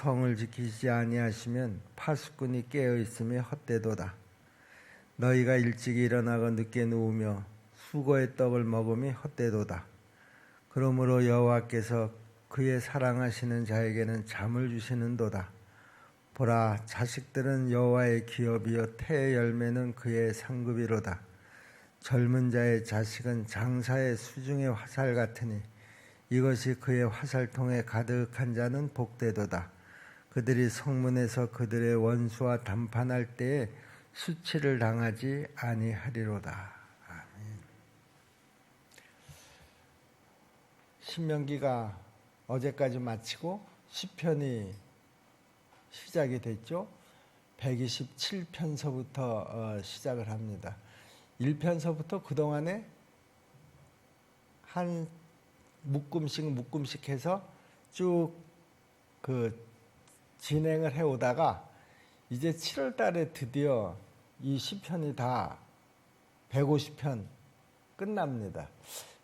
성을 지키지 아니하시면 파수꾼이 깨어 있음이 헛되도다. 너희가 일찍 일어나고 늦게 누우며 수고의 떡을 먹음이 헛되도다. 그러므로 여호와께서 그의 사랑하시는 자에게는 잠을 주시는도다. 보라, 자식들은 여호와의 기업이요 태의 열매는 그의 상급이로다. 젊은 자의 자식은 장사의 수중의 화살 같으니 이것이 그의 화살통에 가득한 자는 복되도다. 그들이 성문에서 그들의 원수와 담판할 때에 수치를 당하지 아니하리로다. 아멘. 신명기가 어제까지 마치고 시편이 시작이 됐죠. 127편서부터 시작을 합니다. 1편서부터 그동안에 한 묶음씩 해서 쭉 진행을 해오다가 이제 7월 달에 드디어 이 시편이 다 150편 끝납니다.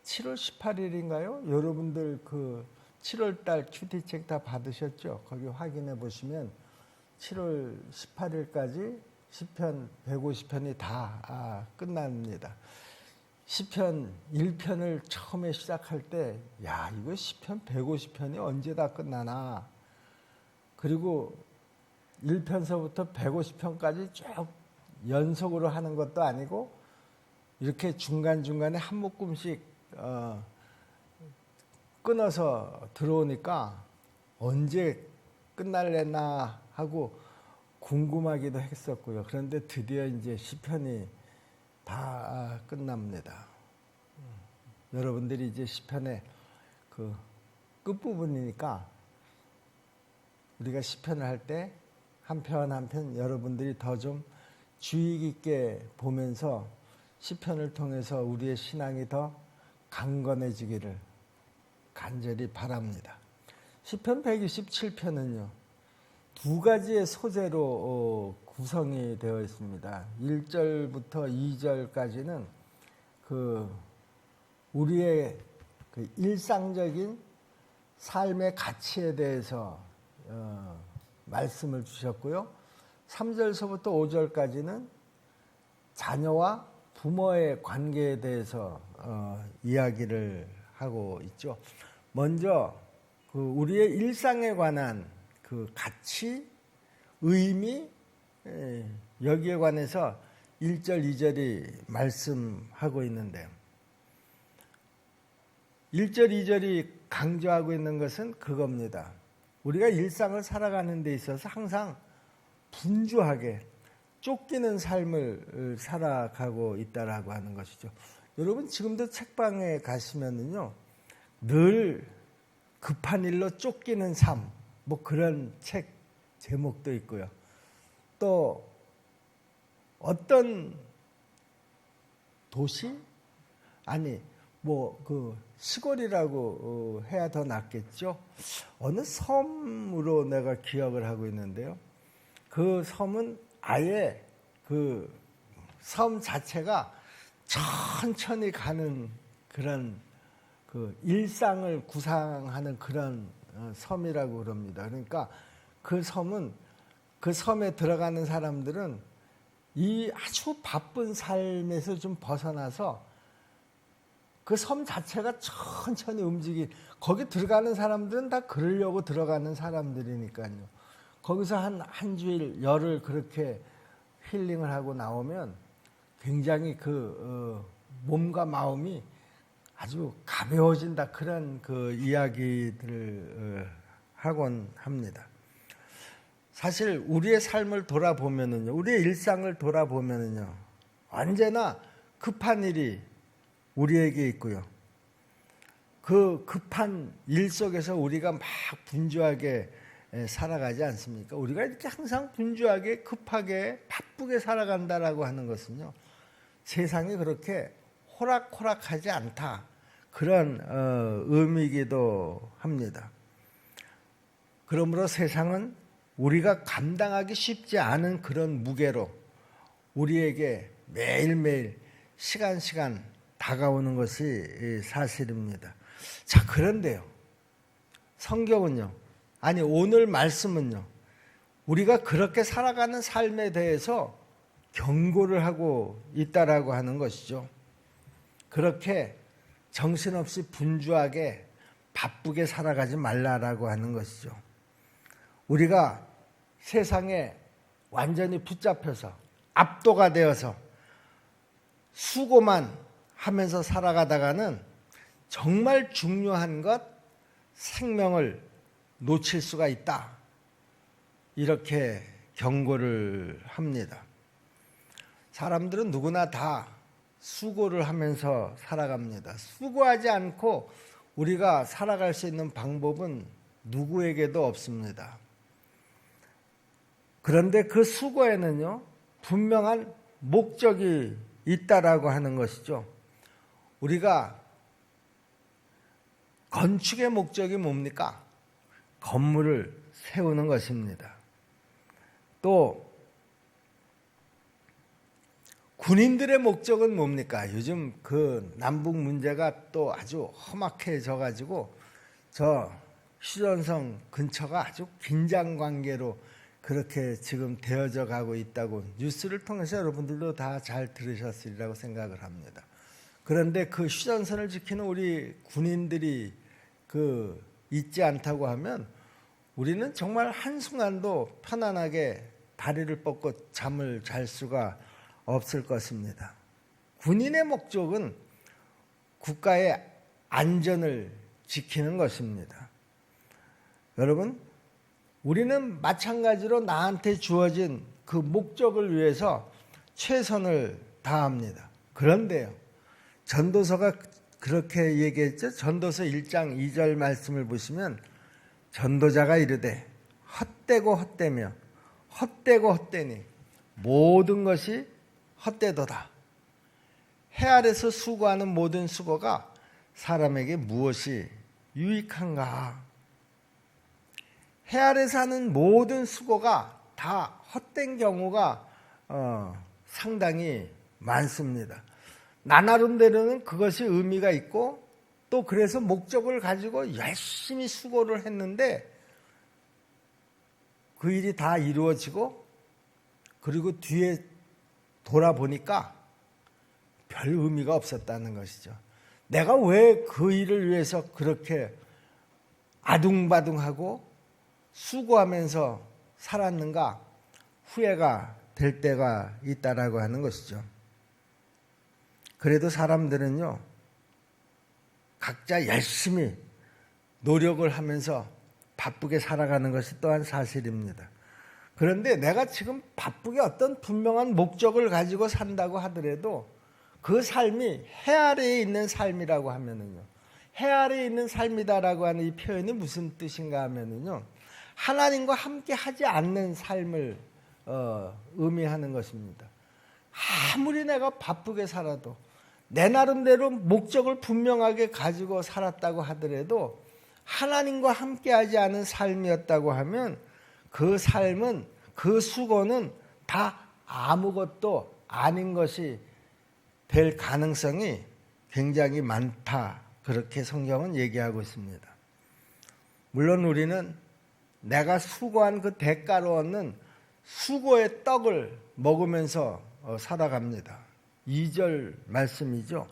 7월 18일인가요? 여러분들 그 7월 달 큐티책 다 받으셨죠? 거기 확인해 보시면 7월 18일까지 시편 150편이 다 끝납니다. 시편 1편을 처음에 시작할 때 야, 이거 시편 150편이 언제 다 끝나나. 그리고 1편서부터 150편까지 쭉 연속으로 하는 것도 아니고 이렇게 중간중간에 한 묶음씩 끊어서 들어오니까 언제 끝날래나 하고 궁금하기도 했었고요. 그런데 드디어 이제 시편이 다 끝납니다. 여러분들이 이제 시편의 그 끝부분이니까 우리가 시편을 할 때 한 편 한 편 여러분들이 더 좀 주의 깊게 보면서 시편을 통해서 우리의 신앙이 더 강건해지기를 간절히 바랍니다. 시편 127편은요. 두 가지의 소재로 구성이 되어 있습니다. 1절부터 2절까지는 우리의 일상적인 삶의 가치에 대해서 말씀을 주셨고요. 3절서부터 5절까지는 자녀와 부모의 관계에 대해서 이야기를 하고 있죠. 먼저 우리의 일상에 관한 그 가치, 의미, 여기에 관해서 1절, 2절이 말씀하고 있는데요. 1절, 2절이 강조하고 있는 것은 그겁니다. 우리가 일상을 살아가는 데 있어서 항상 분주하게 쫓기는 삶을 살아가고 있다라고 하는 것이죠. 여러분 지금도 책방에 가시면은요, 늘 급한 일로 쫓기는 삶, 뭐 그런 책 제목도 있고요. 또 어떤 도시? 아니, 뭐 그 시골이라고 해야 더 낫겠죠. 어느 섬으로 내가 기억을 하고 있는데요. 그 섬은 아예 그 섬 자체가 천천히 가는 그런 그 일상을 구상하는 그런 섬이라고 그럽니다. 그러니까 그 섬은 그 섬에 들어가는 사람들은 이 아주 바쁜 삶에서 좀 벗어나서 그 섬 자체가 천천히 거기 들어가는 사람들은 다 그러려고 들어가는 사람들이니까요. 거기서 한 주일, 열흘 그렇게 힐링을 하고 나오면 굉장히 몸과 마음이 아주 가벼워진다. 그런 이야기들을 하곤 합니다. 사실 우리의 삶을 돌아보면은요, 우리의 일상을 돌아보면은요, 언제나 급한 일이 우리에게 있고요. 그 급한 일 속에서 우리가 막 분주하게 살아가지 않습니까? 우리가 이렇게 항상 분주하게, 급하게, 바쁘게 살아간다라고 하는 것은요, 세상이 그렇게 호락호락하지 않다. 그런 의미이기도 합니다. 그러므로 세상은 우리가 감당하기 쉽지 않은 그런 무게로 우리에게 매일매일 시간 다가오는 것이 사실입니다. 자, 그런데요. 성경은요. 아니 오늘 말씀은요, 우리가 그렇게 살아가는 삶에 대해서 경고를 하고 있다라고 하는 것이죠. 그렇게 정신없이 분주하게 바쁘게 살아가지 말라라고 하는 것이죠. 우리가 세상에 완전히 붙잡혀서 압도가 되어서 수고만 하면서 살아가다가는 정말 중요한 것, 생명을 놓칠 수가 있다. 이렇게 경고를 합니다. 사람들은 누구나 다 수고를 하면서 살아갑니다. 수고하지 않고 우리가 살아갈 수 있는 방법은 누구에게도 없습니다. 그런데 그 수고에는요, 분명한 목적이 있다라고 하는 것이죠. 우리가 건축의 목적이 뭡니까? 건물을 세우는 것입니다. 또 군인들의 목적은 뭡니까? 요즘 그 남북 문제가 또 아주 험악해져 가지고 저 휴전선 근처가 아주 긴장 관계로 그렇게 지금 되어져 가고 있다고 뉴스를 통해서 여러분들도 다 잘 들으셨으리라고 생각을 합니다. 그런데 그 휴전선을 지키는 우리 군인들이 있지 않다고 하면 우리는 정말 한순간도 편안하게 다리를 뻗고 잠을 잘 수가 없을 것입니다. 군인의 목적은 국가의 안전을 지키는 것입니다. 여러분, 우리는 마찬가지로 나한테 주어진 그 목적을 위해서 최선을 다합니다. 그런데요, 전도서가 그렇게 얘기했죠. 전도서 1장 2절 말씀을 보시면 전도자가 이르되 헛되고 헛되며 헛되고 헛되니 모든 것이 헛되도다. 해 아래서 수고하는 모든 수고가 사람에게 무엇이 유익한가? 해 아래서 하는 모든 수고가 다 헛된 경우가 상당히 많습니다. 나 나름대로는 그것이 의미가 있고 또 그래서 목적을 가지고 열심히 수고를 했는데 그 일이 다 이루어지고 그리고 뒤에 돌아보니까 별 의미가 없었다는 것이죠. 내가 왜 그 일을 위해서 그렇게 아둥바둥하고 수고하면서 살았는가 후회가 될 때가 있다라고 하는 것이죠. 그래도 사람들은요, 각자 열심히 노력을 하면서 바쁘게 살아가는 것이 또한 사실입니다. 그런데 내가 지금 바쁘게 어떤 분명한 목적을 가지고 산다고 하더라도 그 삶이 해 아래에 있는 삶이라고 하면은요, 해 아래에 있는 삶이다라고 하는 이 표현이 무슨 뜻인가 하면은요, 하나님과 함께 하지 않는 삶을 의미하는 것입니다. 아무리 내가 바쁘게 살아도 내 나름대로 목적을 분명하게 가지고 살았다고 하더라도 하나님과 함께 하지 않은 삶이었다고 하면 그 삶은, 그 수고는 다 아무것도 아닌 것이 될 가능성이 굉장히 많다. 그렇게 성경은 얘기하고 있습니다. 물론 우리는 내가 수고한 그 대가로 얻는 수고의 떡을 먹으면서 살아갑니다. 2절 말씀이죠.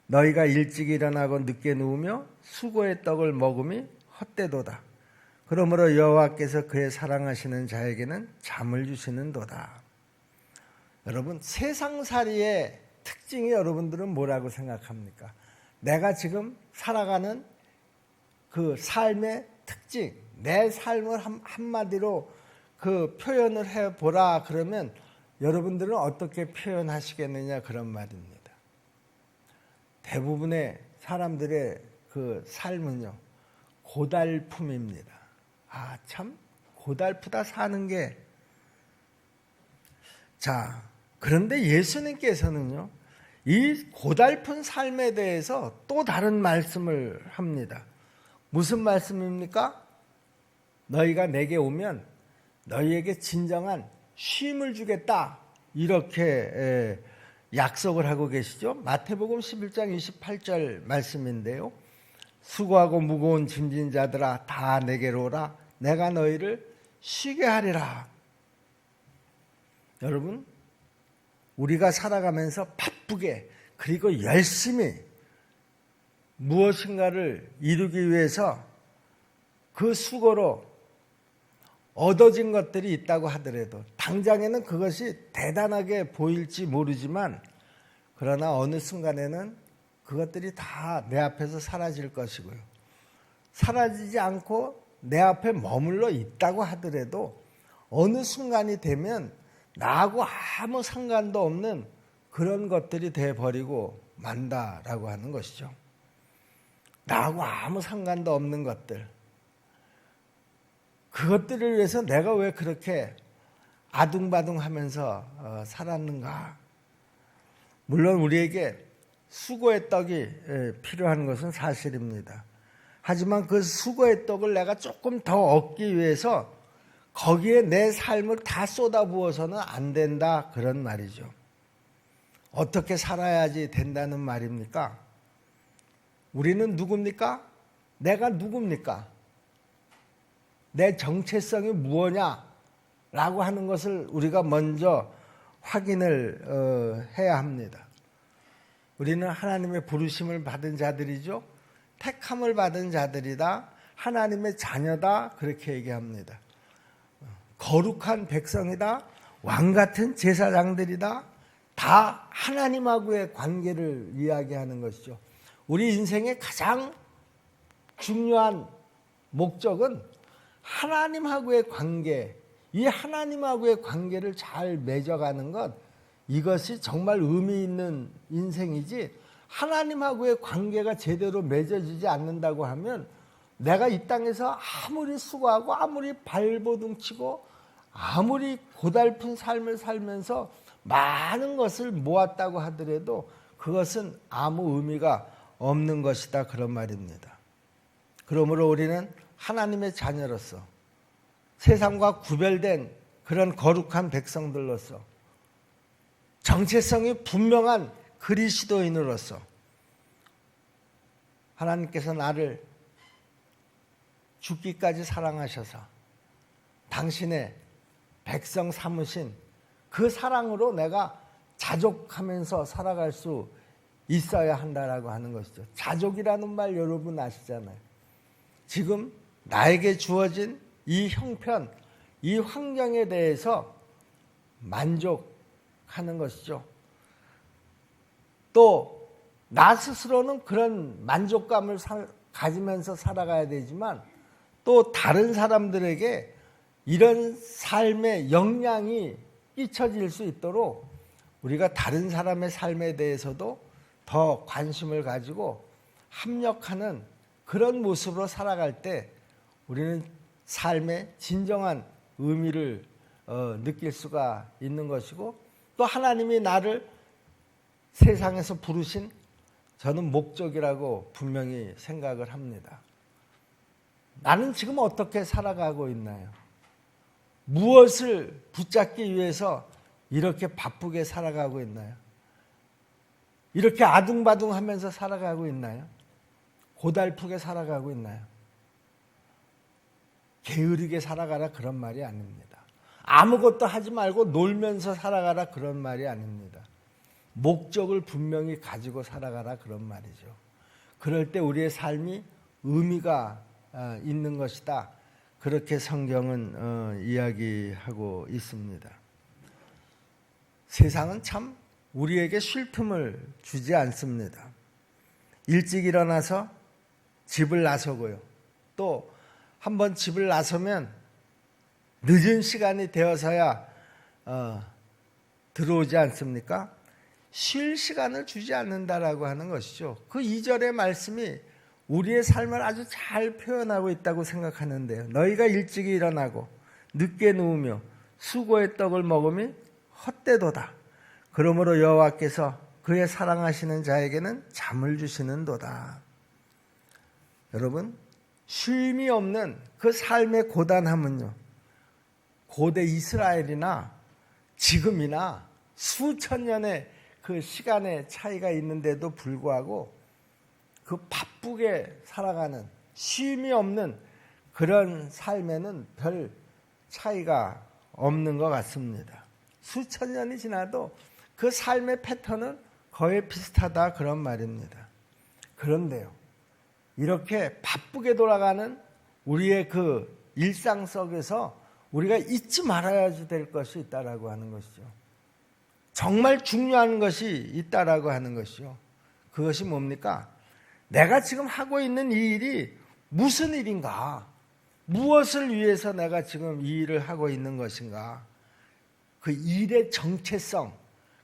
너희가 일찍 일어나고 늦게 누우며 수고의 떡을 먹음이 헛되도다. 그러므로 여호와께서 그의 사랑하시는 자에게는 잠을 주시는도다. 여러분, 세상살이의 특징이 여러분들은 뭐라고 생각합니까? 내가 지금 살아가는 그 삶의 특징, 내 삶을 한마디로 그 표현을 해보라 그러면 여러분들은 어떻게 표현하시겠느냐 그런 말입니다. 대부분의 사람들의 그 삶은요, 고달픔입니다. 아, 참 고달프다 사는 게. 자, 그런데 예수님께서는요, 이 고달픈 삶에 대해서 또 다른 말씀을 합니다. 무슨 말씀입니까? 너희가 내게 오면 너희에게 진정한 쉼을 주겠다. 이렇게 약속을 하고 계시죠. 마태복음 11장 28절 말씀인데요. 수고하고 무거운 짐진 자들아 다 내게로 오라. 내가 너희를 쉬게 하리라. 여러분, 우리가 살아가면서 바쁘게 그리고 열심히 무엇인가를 이루기 위해서 그 수고로 얻어진 것들이 있다고 하더라도 당장에는 그것이 대단하게 보일지 모르지만 그러나 어느 순간에는 그것들이 다 내 앞에서 사라질 것이고요. 사라지지 않고 내 앞에 머물러 있다고 하더라도 어느 순간이 되면 나하고 아무 상관도 없는 그런 것들이 돼버리고 만다라고 하는 것이죠. 나하고 아무 상관도 없는 것들. 그것들을 위해서 내가 왜 그렇게 아둥바둥하면서 살았는가? 물론 우리에게 수고의 떡이 필요한 것은 사실입니다. 하지만 그 수고의 떡을 내가 조금 더 얻기 위해서 거기에 내 삶을 다 쏟아부어서는 안 된다, 그런 말이죠. 어떻게 살아야지 된다는 말입니까? 우리는 누굽니까? 내가 누굽니까? 내 정체성이 무엇냐라고 하는 것을 우리가 먼저 확인을 해야 합니다. 우리는 하나님의 부르심을 받은 자들이죠. 택함을 받은 자들이다. 하나님의 자녀다. 그렇게 얘기합니다. 거룩한 백성이다. 왕같은 제사장들이다. 다 하나님하고의 관계를 이야기하는 것이죠. 우리 인생의 가장 중요한 목적은 하나님하고의 관계, 이 하나님하고의 관계를 잘 맺어가는 것, 이것이 정말 의미 있는 인생이지, 하나님하고의 관계가 제대로 맺어지지 않는다고 하면 내가 이 땅에서 아무리 수고하고 아무리 발버둥치고 아무리 고달픈 삶을 살면서 많은 것을 모았다고 하더라도 그것은 아무 의미가 없는 것이다, 그런 말입니다. 그러므로 우리는 하나님의 자녀로서 세상과 구별된 그런 거룩한 백성들로서 정체성이 분명한 그리스도인으로서 하나님께서 나를 죽기까지 사랑하셔서 당신의 백성 삼으신 그 사랑으로 내가 자족하면서 살아갈 수 있어야 한다라고 하는 것이죠. 자족이라는 말 여러분 아시잖아요. 지금 나에게 주어진 이 형편, 이 환경에 대해서 만족하는 것이죠. 또 나 스스로는 그런 만족감을 가지면서 살아가야 되지만 또 다른 사람들에게 이런 삶의 영향이 끼쳐질 수 있도록 우리가 다른 사람의 삶에 대해서도 더 관심을 가지고 합력하는 그런 모습으로 살아갈 때 우리는 삶의 진정한 의미를 느낄 수가 있는 것이고, 또 하나님이 나를 세상에서 부르신 저는 목적이라고 분명히 생각을 합니다. 나는 지금 어떻게 살아가고 있나요? 무엇을 붙잡기 위해서 이렇게 바쁘게 살아가고 있나요? 이렇게 아둥바둥하면서 살아가고 있나요? 고달프게 살아가고 있나요? 게으르게 살아가라, 그런 말이 아닙니다. 아무것도 하지 말고 놀면서 살아가라, 그런 말이 아닙니다. 목적을 분명히 가지고 살아가라, 그런 말이죠. 그럴 때 우리의 삶이 의미가 있는 것이다, 그렇게 성경은 이야기하고 있습니다. 세상은 참 우리에게 쉴 틈을 주지 않습니다. 일찍 일어나서 집을 나서고요. 또 한번 집을 나서면 늦은 시간이 되어서야 들어오지 않습니까? 쉴 시간을 주지 않는다라고 하는 것이죠. 그 2절의 말씀이 우리의 삶을 아주 잘 표현하고 있다고 생각하는데요. 너희가 일찍 일어나고 늦게 누우며 수고의 떡을 먹음이 헛되도다. 그러므로 여호와께서 그의 사랑하시는 자에게는 잠을 주시는도다. 여러분, 쉼이 없는 그 삶의 고단함은요, 고대 이스라엘이나 지금이나 수천 년의 그 시간의 차이가 있는데도 불구하고 그 바쁘게 살아가는 쉼이 없는 그런 삶에는 별 차이가 없는 것 같습니다. 수천 년이 지나도 그 삶의 패턴은 거의 비슷하다 그런 말입니다. 그런데요, 이렇게 바쁘게 돌아가는 우리의 그 일상 속에서 우리가 잊지 말아야 될 것이 있다라고 하는 것이죠. 정말 중요한 것이 있다라고 하는 것이죠. 그것이 뭡니까? 내가 지금 하고 있는 이 일이 무슨 일인가? 무엇을 위해서 내가 지금 이 일을 하고 있는 것인가? 그 일의 정체성,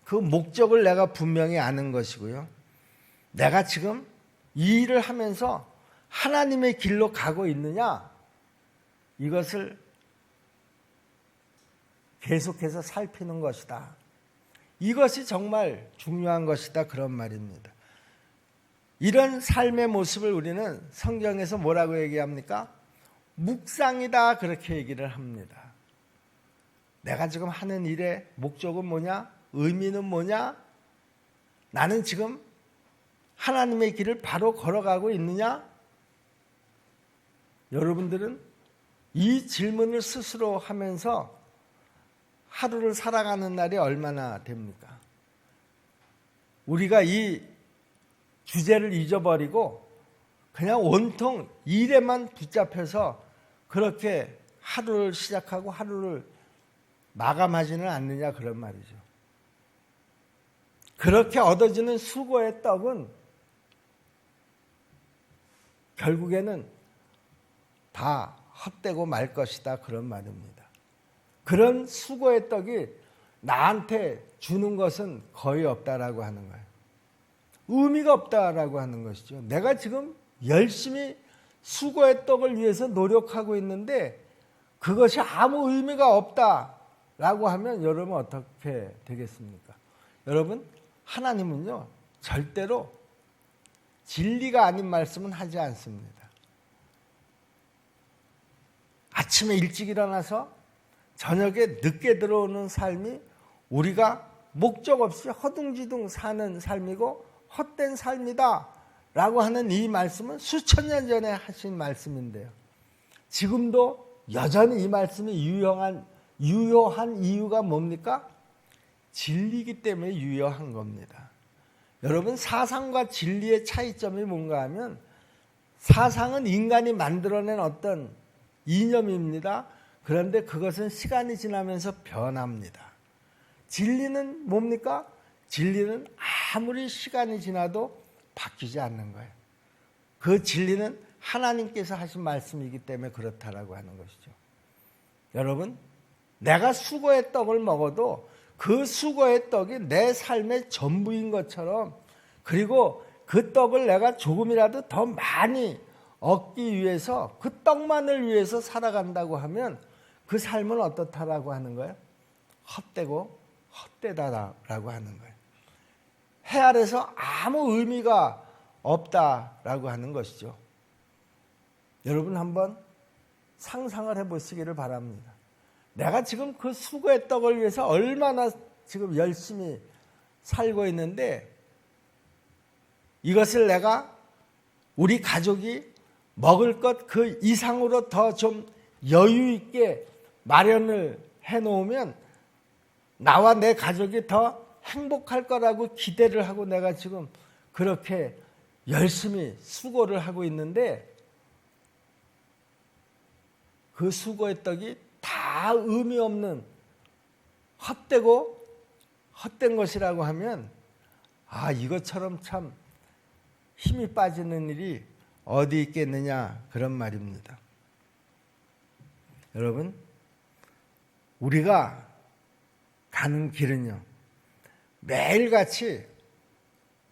그 목적을 내가 분명히 아는 것이고요. 내가 지금 이 일을 하면서 하나님의 길로 가고 있느냐? 이것을 계속해서 살피는 것이다. 이것이 정말 중요한 것이다 그런 말입니다. 이런 삶의 모습을 우리는 성경에서 뭐라고 얘기합니까? 묵상이다 그렇게 얘기를 합니다. 내가 지금 하는 일의 목적은 뭐냐? 의미는 뭐냐? 나는 지금 하나님의 길을 바로 걸어가고 있느냐? 여러분들은 이 질문을 스스로 하면서 하루를 살아가는 날이 얼마나 됩니까? 우리가 이 주제를 잊어버리고 그냥 온통 일에만 붙잡혀서 그렇게 하루를 시작하고 하루를 마감하지는 않느냐 그런 말이죠. 그렇게 얻어지는 수고의 떡은 결국에는 다 헛되고 말 것이다 그런 말입니다. 그런 수고의 떡이 나한테 주는 것은 거의 없다라고 하는 거예요. 의미가 없다라고 하는 것이죠. 내가 지금 열심히 수고의 떡을 위해서 노력하고 있는데 그것이 아무 의미가 없다라고 하면 여러분 어떻게 되겠습니까? 여러분, 하나님은요 절대로 진리가 아닌 말씀은 하지 않습니다. 아침에 일찍 일어나서 저녁에 늦게 들어오는 삶이 우리가 목적 없이 허둥지둥 사는 삶이고 헛된 삶이다 라고 하는 이 말씀은 수천 년 전에 하신 말씀인데요. 지금도 여전히 이 말씀이 유효한 이유가 뭡니까? 진리이기 때문에 유효한 겁니다. 여러분, 사상과 진리의 차이점이 뭔가 하면 사상은 인간이 만들어낸 어떤 이념입니다. 그런데 그것은 시간이 지나면서 변합니다. 진리는 뭡니까? 진리는 아무리 시간이 지나도 바뀌지 않는 거예요. 그 진리는 하나님께서 하신 말씀이기 때문에 그렇다라고 하는 것이죠. 여러분, 내가 수고의 떡을 먹어도 그 수고의 떡이 내 삶의 전부인 것처럼, 그리고 그 떡을 내가 조금이라도 더 많이 얻기 위해서 그 떡만을 위해서 살아간다고 하면 그 삶은 어떻다라고 하는 거예요? 헛되고 헛되다라고 하는 거예요. 해 아래서 아무 의미가 없다라고 하는 것이죠. 여러분 한번 상상을 해보시기를 바랍니다. 내가 지금 그 수고의 떡을 위해서 얼마나 지금 열심히 살고 있는데 이것을 내가 우리 가족이 먹을 것 그 이상으로 더 좀 여유 있게 마련을 해놓으면 나와 내 가족이 더 행복할 거라고 기대를 하고 내가 지금 그렇게 열심히 수고를 하고 있는데 그 수고의 떡이 다 의미 없는 헛되고 헛된 것이라고 하면 이것처럼 참 힘이 빠지는 일이 어디 있겠느냐 그런 말입니다. 여러분, 우리가 가는 길은요 매일같이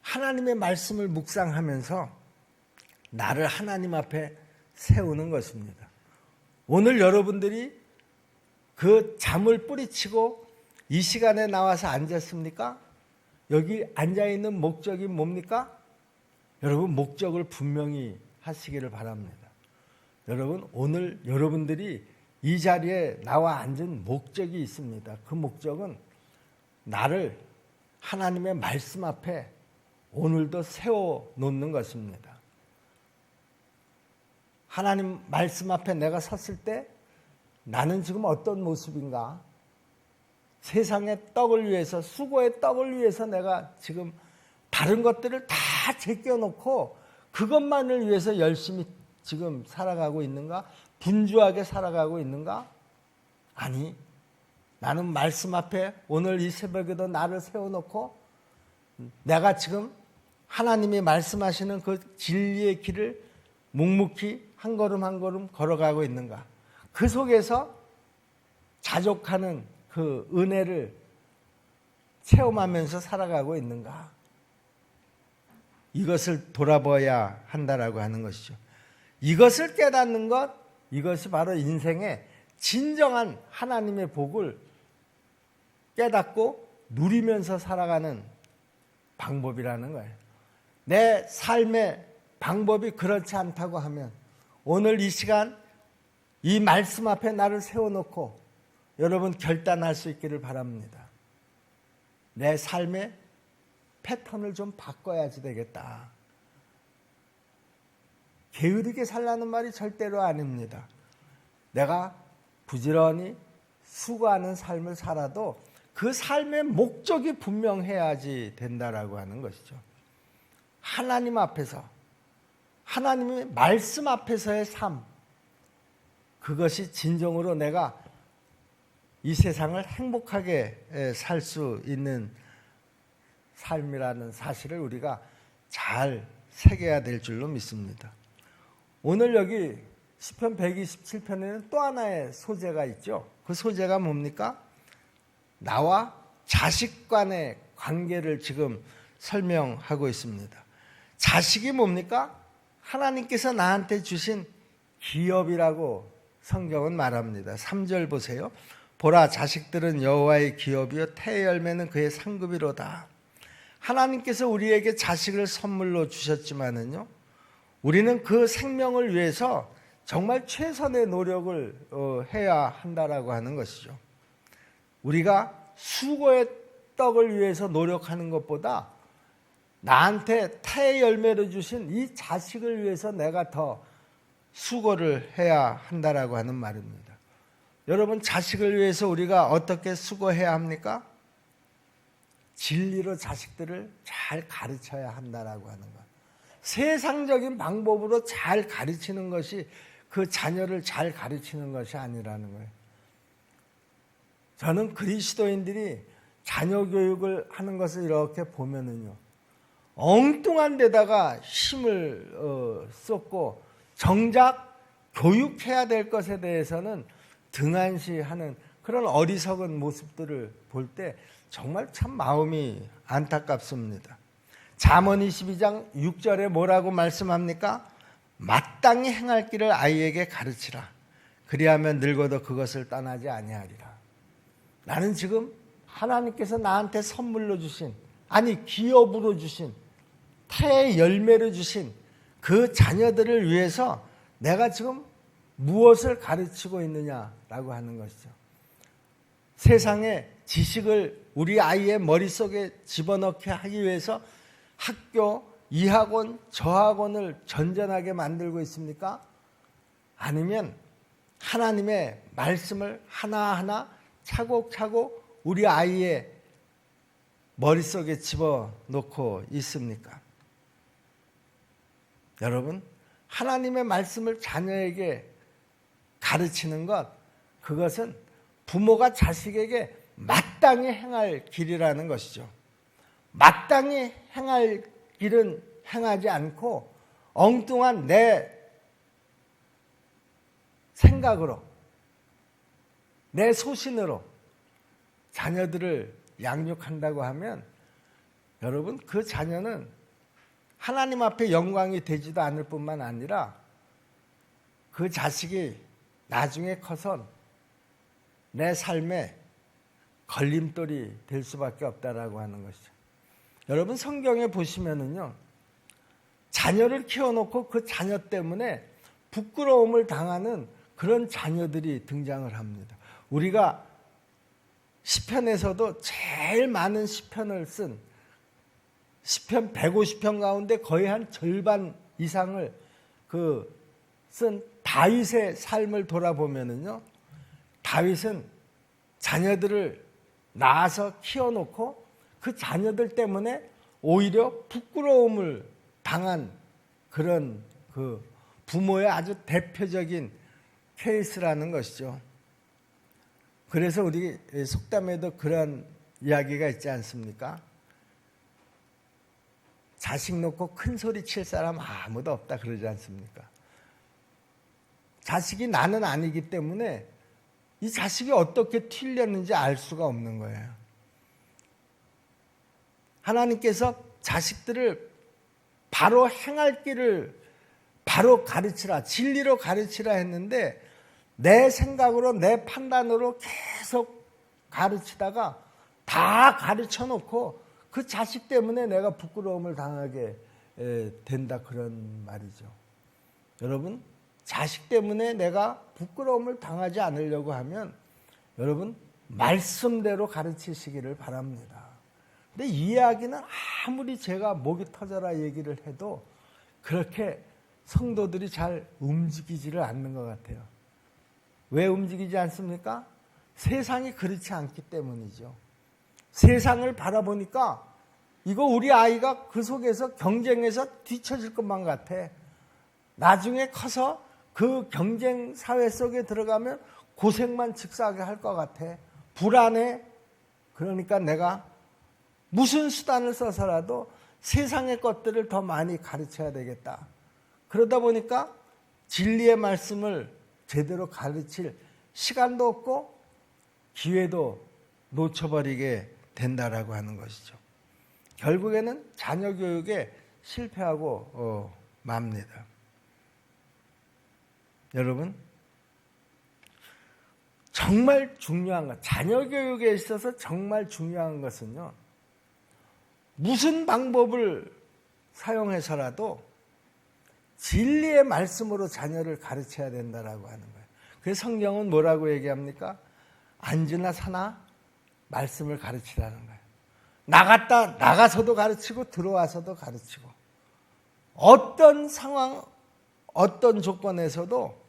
하나님의 말씀을 묵상하면서 나를 하나님 앞에 세우는 것입니다. 오늘 여러분들이 그 잠을 뿌리치고 이 시간에 나와서 앉았습니까? 여기 앉아있는 목적이 뭡니까? 여러분, 목적을 분명히 하시기를 바랍니다. 여러분, 오늘 여러분들이 이 자리에 나와 앉은 목적이 있습니다. 그 목적은 나를 하나님의 말씀 앞에 오늘도 세워놓는 것입니다. 하나님 말씀 앞에 내가 섰을 때 나는 지금 어떤 모습인가? 세상의 떡을 위해서, 수고의 떡을 위해서 내가 지금 다른 것들을 다 제껴놓고 그것만을 위해서 열심히 지금 살아가고 있는가? 분주하게 살아가고 있는가? 아니, 나는 말씀 앞에 오늘 이 새벽에도 나를 세워놓고 내가 지금 하나님이 말씀하시는 그 진리의 길을 묵묵히 한 걸음 한 걸음 걸어가고 있는가? 그 속에서 자족하는 그 은혜를 체험하면서 살아가고 있는가? 이것을 돌아봐야 한다라고 하는 것이죠. 이것을 깨닫는 것, 이것이 바로 인생의 진정한 하나님의 복을 깨닫고 누리면서 살아가는 방법이라는 거예요. 내 삶의 방법이 그렇지 않다고 하면 오늘 이 시간 이 말씀 앞에 나를 세워놓고 여러분 결단할 수 있기를 바랍니다. 내 삶의 패턴을 좀 바꿔야지 되겠다. 게으르게 살라는 말이 절대로 아닙니다. 내가 부지런히 수고하는 삶을 살아도 그 삶의 목적이 분명해야지 된다라고 하는 것이죠. 하나님 앞에서, 하나님의 말씀 앞에서의 삶, 그것이 진정으로 내가 이 세상을 행복하게 살 수 있는 삶이라는 사실을 우리가 잘 새겨야 될 줄로 믿습니다. 오늘 여기 시편 127편에는 또 하나의 소재가 있죠. 그 소재가 뭡니까? 나와 자식 간의 관계를 지금 설명하고 있습니다. 자식이 뭡니까? 하나님께서 나한테 주신 기업이라고 성경은 말합니다. 3절 보세요. 보라, 자식들은 여호와의 기업이요 태의 열매는 그의 상급이로다. 하나님께서 우리에게 자식을 선물로 주셨지만은요, 우리는 그 생명을 위해서 정말 최선의 노력을 해야 한다라고 하는 것이죠. 우리가 수고의 떡을 위해서 노력하는 것보다 나한테 태의 열매를 주신 이 자식을 위해서 내가 더 수고를 해야 한다라고 하는 말입니다. 여러분, 자식을 위해서 우리가 어떻게 수고해야 합니까? 진리로 자식들을 잘 가르쳐야 한다라고 하는 것. 세상적인 방법으로 잘 가르치는 것이 그 자녀를 잘 가르치는 것이 아니라는 거예요. 저는 그리스도인들이 자녀 교육을 하는 것을 이렇게 보면은요, 엉뚱한 데다가 힘을 쏟고 정작 교육해야 될 것에 대해서는 등한시하는 그런 어리석은 모습들을 볼 때 정말 참 마음이 안타깝습니다. 잠언 22장 6절에 뭐라고 말씀합니까? 마땅히 행할 길을 아이에게 가르치라. 그리하면 늙어도 그것을 떠나지 아니하리라. 나는 지금 하나님께서 나한테 선물로 주신, 아니 기업으로 주신, 태의 열매를 주신 그 자녀들을 위해서 내가 지금 무엇을 가르치고 있느냐라고 하는 것이죠. 세상의 지식을 우리 아이의 머릿속에 집어넣게 하기 위해서 학교, 이 학원, 저 학원을 전전하게 만들고 있습니까? 아니면 하나님의 말씀을 하나하나 차곡차곡 우리 아이의 머릿속에 집어넣고 있습니까? 여러분, 하나님의 말씀을 자녀에게 가르치는 것, 그것은 부모가 자식에게 마땅히 행할 길이라는 것이죠. 마땅히 행할 길은 행하지 않고 엉뚱한 내 생각으로, 내 소신으로 자녀들을 양육한다고 하면 여러분, 그 자녀는 하나님 앞에 영광이 되지도 않을 뿐만 아니라 그 자식이 나중에 커선 내 삶에 걸림돌이 될 수밖에 없다라고 하는 것이죠. 여러분, 성경에 보시면은요, 자녀를 키워놓고 그 자녀 때문에 부끄러움을 당하는 그런 자녀들이 등장을 합니다. 우리가 시편에서도 제일 많은 시편을 쓴 시편 150편 가운데 거의 한 절반 이상을 그 쓴 다윗의 삶을 돌아보면은요, 다윗은 자녀들을 낳아서 키워놓고 그 자녀들 때문에 오히려 부끄러움을 당한 그런 그 부모의 아주 대표적인 케이스라는 것이죠. 그래서 우리 속담에도 그런 이야기가 있지 않습니까? 자식 놓고 큰 소리 칠 사람 아무도 없다 그러지 않습니까? 자식이 나는 아니기 때문에 이 자식이 어떻게 튀렸는지 알 수가 없는 거예요. 하나님께서 자식들을 바로 행할 길을 바로 가르치라, 진리로 가르치라 했는데 내 생각으로 내 판단으로 계속 가르치다가 다 가르쳐 놓고 그 자식 때문에 내가 부끄러움을 당하게 된다 그런 말이죠. 여러분, 자식 때문에 내가 부끄러움을 당하지 않으려고 하면 여러분 말씀대로 가르치시기를 바랍니다. 근데 이 이야기는 아무리 제가 목이 터져라 얘기를 해도 그렇게 성도들이 잘 움직이지를 않는 것 같아요. 왜 움직이지 않습니까? 세상이 그렇지 않기 때문이죠. 세상을 바라보니까 이거 우리 아이가 그 속에서 경쟁에서 뒤처질 것만 같아. 나중에 커서 그 경쟁 사회 속에 들어가면 고생만 직사하게 할 것 같아. 불안해. 그러니까 내가 무슨 수단을 써서라도 세상의 것들을 더 많이 가르쳐야 되겠다. 그러다 보니까 진리의 말씀을 제대로 가르칠 시간도 없고 기회도 놓쳐버리게 된다라고 하는 것이죠. 결국에는 자녀 교육에 실패하고 맙니다. 여러분, 정말 중요한 것, 자녀 교육에 있어서 정말 중요한 것은요, 무슨 방법을 사용해서라도 진리의 말씀으로 자녀를 가르쳐야 된다라고 하는 거예요. 그래서 성경은 뭐라고 얘기합니까? 앉으나 사나 말씀을 가르치라는 거예요. 나가서도 가르치고 들어와서도 가르치고 어떤 상황, 어떤 조건에서도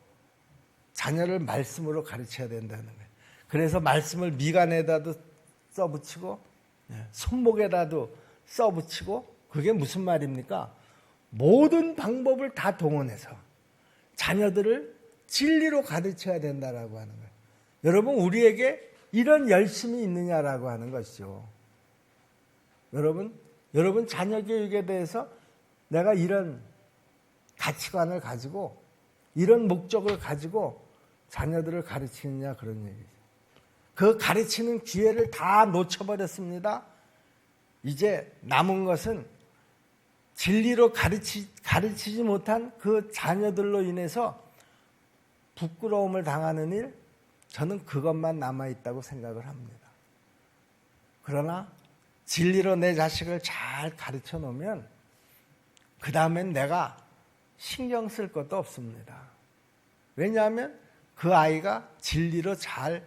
자녀를 말씀으로 가르쳐야 된다는 거예요. 그래서 말씀을 미간에다도 써붙이고 손목에다도 써붙이고 그게 무슨 말입니까? 모든 방법을 다 동원해서 자녀들을 진리로 가르쳐야 된다라고 하는 거예요. 여러분, 우리에게 이런 열심이 있느냐라고 하는 것이죠. 여러분 자녀 교육에 대해서 내가 이런 가치관을 가지고 이런 목적을 가지고 자녀들을 가르치느냐 그런 얘기죠. 그 가르치는 기회를 다 놓쳐버렸습니다. 이제 남은 것은 진리로 가르치지 못한 그 자녀들로 인해서 부끄러움을 당하는 일, 저는 그것만 남아있다고 생각을 합니다. 그러나 진리로 내 자식을 잘 가르쳐 놓으면 그 다음엔 내가 신경 쓸 것도 없습니다. 왜냐하면 그 아이가 진리로 잘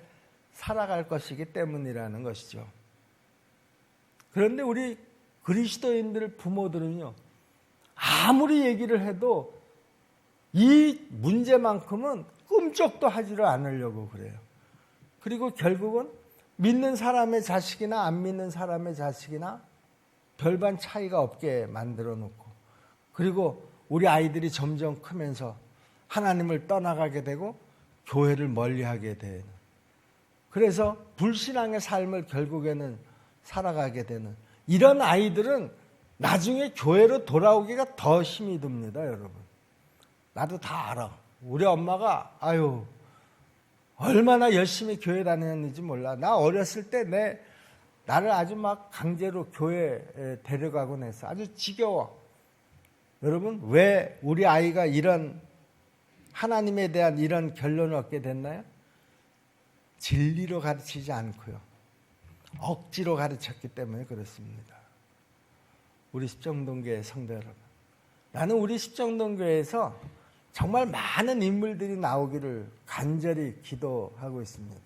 살아갈 것이기 때문이라는 것이죠. 그런데 우리 그리스도인들 부모들은요, 아무리 얘기를 해도 이 문제만큼은 꿈쩍도 하지를 않으려고 그래요. 그리고 결국은 믿는 사람의 자식이나 안 믿는 사람의 자식이나 별반 차이가 없게 만들어 놓고, 그리고 우리 아이들이 점점 크면서 하나님을 떠나가게 되고 교회를 멀리하게 되는, 그래서 불신앙의 삶을 결국에는 살아가게 되는 이런 아이들은 나중에 교회로 돌아오기가 더 힘이 듭니다. 여러분, 나도 다 알아. 우리 엄마가 얼마나 열심히 교회 다녔는지 몰라. 나 어렸을 때 나를 아주 막 강제로 교회에 데려가곤 했어. 아주 지겨워. 여러분, 왜 우리 아이가 이런 하나님에 대한 이런 결론을 얻게 됐나요? 진리로 가르치지 않고요, 억지로 가르쳤기 때문에 그렇습니다. 우리 십정동교회 성도 여러분, 나는 우리 십정동교회에서 정말 많은 인물들이 나오기를 간절히 기도하고 있습니다.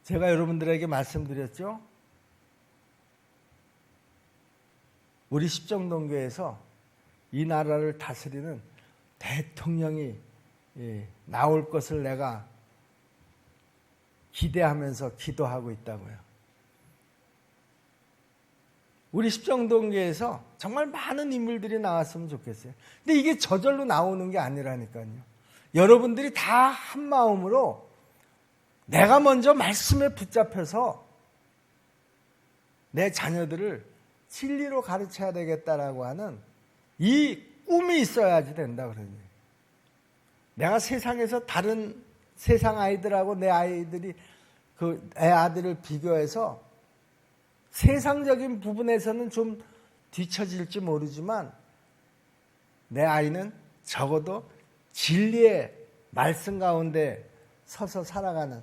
제가 여러분들에게 말씀드렸죠? 우리 십정동교회에서 이 나라를 다스리는 대통령이 나올 것을 내가 기대하면서 기도하고 있다고요. 우리 십정동교에서 정말 많은 인물들이 나왔으면 좋겠어요. 근데 이게 저절로 나오는 게 아니라니까요. 여러분들이 다 한마음으로 내가 먼저 말씀에 붙잡혀서 내 자녀들을 진리로 가르쳐야 되겠다라고 하는 이 꿈이 있어야지 된다 그러니. 내가 세상에서 다른 세상 아이들하고 내 아이들이 애 아들을 비교해서 세상적인 부분에서는 좀 뒤처질지 모르지만 내 아이는 적어도 진리의 말씀 가운데 서서 살아가는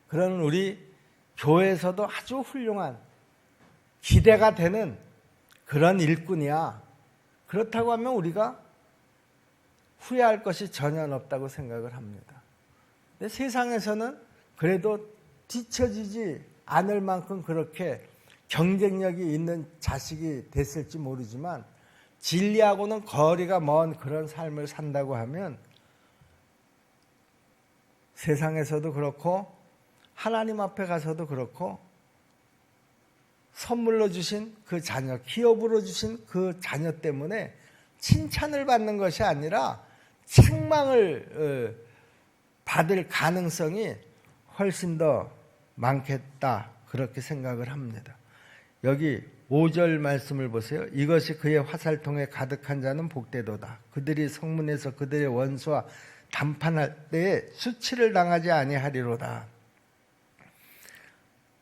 그런 우리 교회에서도 아주 훌륭한 기대가 되는 그런 일꾼이야. 그렇다고 하면 우리가 후회할 것이 전혀 없다고 생각을 합니다. 근데 세상에서는 그래도 뒤처지지 않을 만큼 그렇게 경쟁력이 있는 자식이 됐을지 모르지만 진리하고는 거리가 먼 그런 삶을 산다고 하면 세상에서도 그렇고 하나님 앞에 가서도 그렇고 선물로 주신 그 자녀, 기업으로 주신 그 자녀 때문에 칭찬을 받는 것이 아니라 책망을 받을 가능성이 훨씬 더 많겠다 그렇게 생각을 합니다. 여기 5절 말씀을 보세요. 이것이 그의 화살통에 가득한 자는 복되도다. 그들이 성문에서 그들의 원수와 담판할 때에 수치를 당하지 아니하리로다.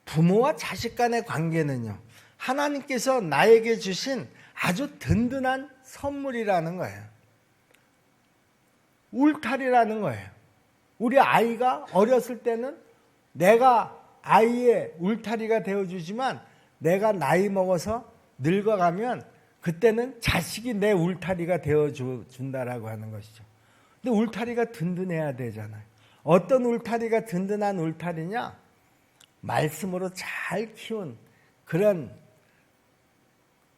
부모와 자식 간의 관계는요, 하나님께서 나에게 주신 아주 든든한 선물이라는 거예요. 울타리라는 거예요. 우리 아이가 어렸을 때는 내가 아이의 울타리가 되어주지만 내가 나이 먹어서 늙어가면 그때는 자식이 내 울타리가 되어준다라고 하는 것이죠. 근데 울타리가 든든해야 되잖아요. 어떤 울타리가 든든한 울타리냐? 말씀으로 잘 키운 그런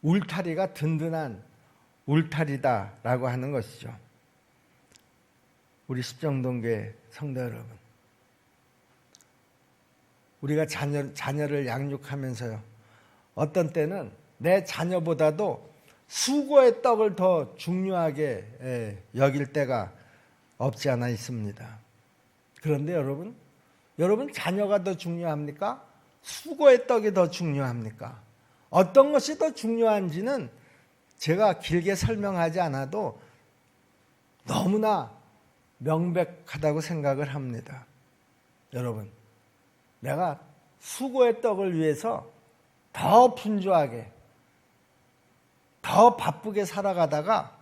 울타리가 든든한 울타리다라고 하는 것이죠. 우리 십정동교회 성도 여러분, 우리가 자녀를 양육하면서요, 어떤 때는 내 자녀보다도 수고의 떡을 더 중요하게 여길 때가 없지 않아 있습니다. 그런데 여러분 자녀가 더 중요합니까? 수고의 떡이 더 중요합니까? 어떤 것이 더 중요한지는 제가 길게 설명하지 않아도 너무나 명백하다고 생각을 합니다. 여러분, 내가 수고의 떡을 위해서 더 분주하게, 더 바쁘게 살아가다가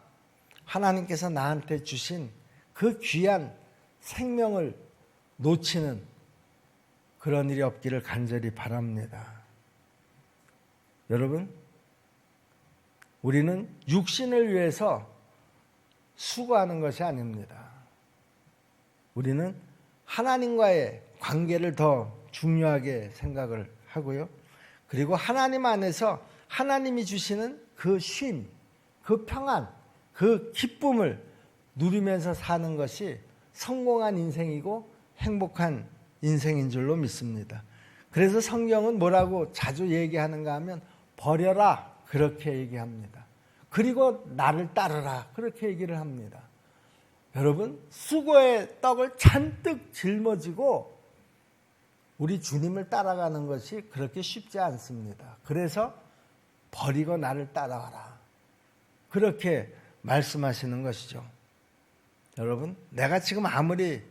하나님께서 나한테 주신 그 귀한 생명을 놓치는 그런 일이 없기를 간절히 바랍니다. 여러분, 우리는 육신을 위해서 수고하는 것이 아닙니다. 우리는 하나님과의 관계를 더 중요하게 생각을 하고요. 그리고 하나님 안에서 하나님이 주시는 그 쉼, 그 평안, 그 기쁨을 누리면서 사는 것이 성공한 인생이고 행복한 인생인 줄로 믿습니다. 그래서 성경은 뭐라고 자주 얘기하는가 하면 버려라 그렇게 얘기합니다. 그리고 나를 따르라 그렇게 얘기를 합니다. 여러분, 수고의 떡을 잔뜩 짊어지고 우리 주님을 따라가는 것이 그렇게 쉽지 않습니다. 그래서 버리고 나를 따라와라 그렇게 말씀하시는 것이죠. 여러분, 내가 지금 아무리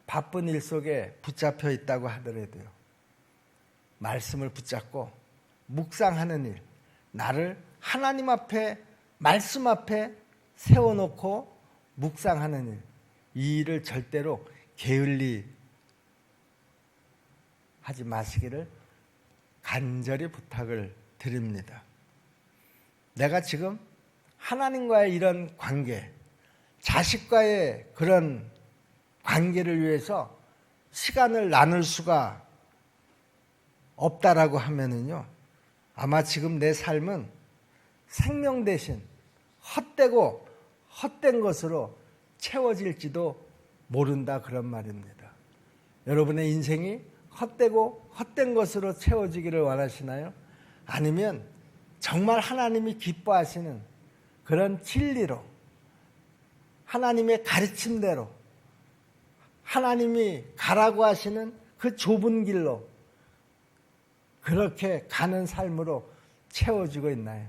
바쁜 일 속에 붙잡혀 있다고 하더라도요, 말씀을 붙잡고 묵상하는 일, 나를 하나님 앞에, 말씀 앞에 세워놓고 묵상하는 일, 이 일을 절대로 게을리 하지 마시기를 간절히 부탁을 드립니다. 내가 지금 하나님과의 이런 관계, 자식과의 그런 관계를 위해서 시간을 나눌 수가 없다라고 하면은요, 아마 지금 내 삶은 생명 대신 헛되고 헛된 것으로 채워질지도 모른다 그런 말입니다. 여러분의 인생이 헛되고 헛된 것으로 채워지기를 원하시나요? 아니면 정말 하나님이 기뻐하시는 그런 진리로, 하나님의 가르침대로, 하나님이 가라고 하시는 그 좁은 길로 그렇게 가는 삶으로 채워지고 있나요?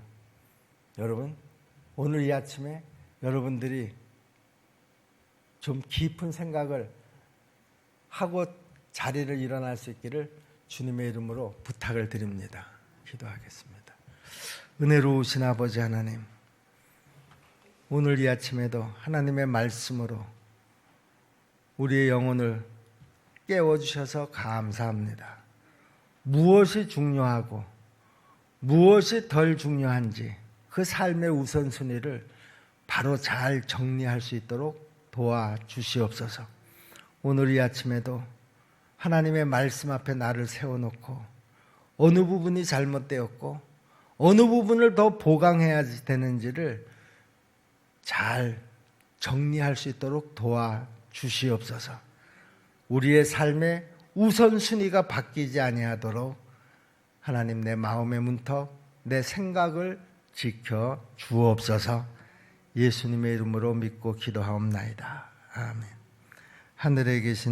여러분, 오늘 이 아침에 여러분들이 좀 깊은 생각을 하고 자리를 일어날 수 있기를 주님의 이름으로 부탁을 드립니다. 기도하겠습니다. 은혜로우신 아버지 하나님, 오늘 이 아침에도 하나님의 말씀으로 우리의 영혼을 깨워주셔서 감사합니다. 무엇이 중요하고 무엇이 덜 중요한지 그 삶의 우선순위를 바로 잘 정리할 수 있도록 도와주시옵소서. 오늘 이 아침에도 하나님의 말씀 앞에 나를 세워놓고 어느 부분이 잘못되었고 어느 부분을 더 보강해야 되는지를 잘 정리할 수 있도록 도와주시옵소서. 우리의 삶의 우선순위가 바뀌지 아니하도록 하나님 내 마음의 문턱, 내 생각을 지켜 주옵소서. 예수님의 이름으로 믿고 기도하옵나이다. 아멘. 하늘에 계신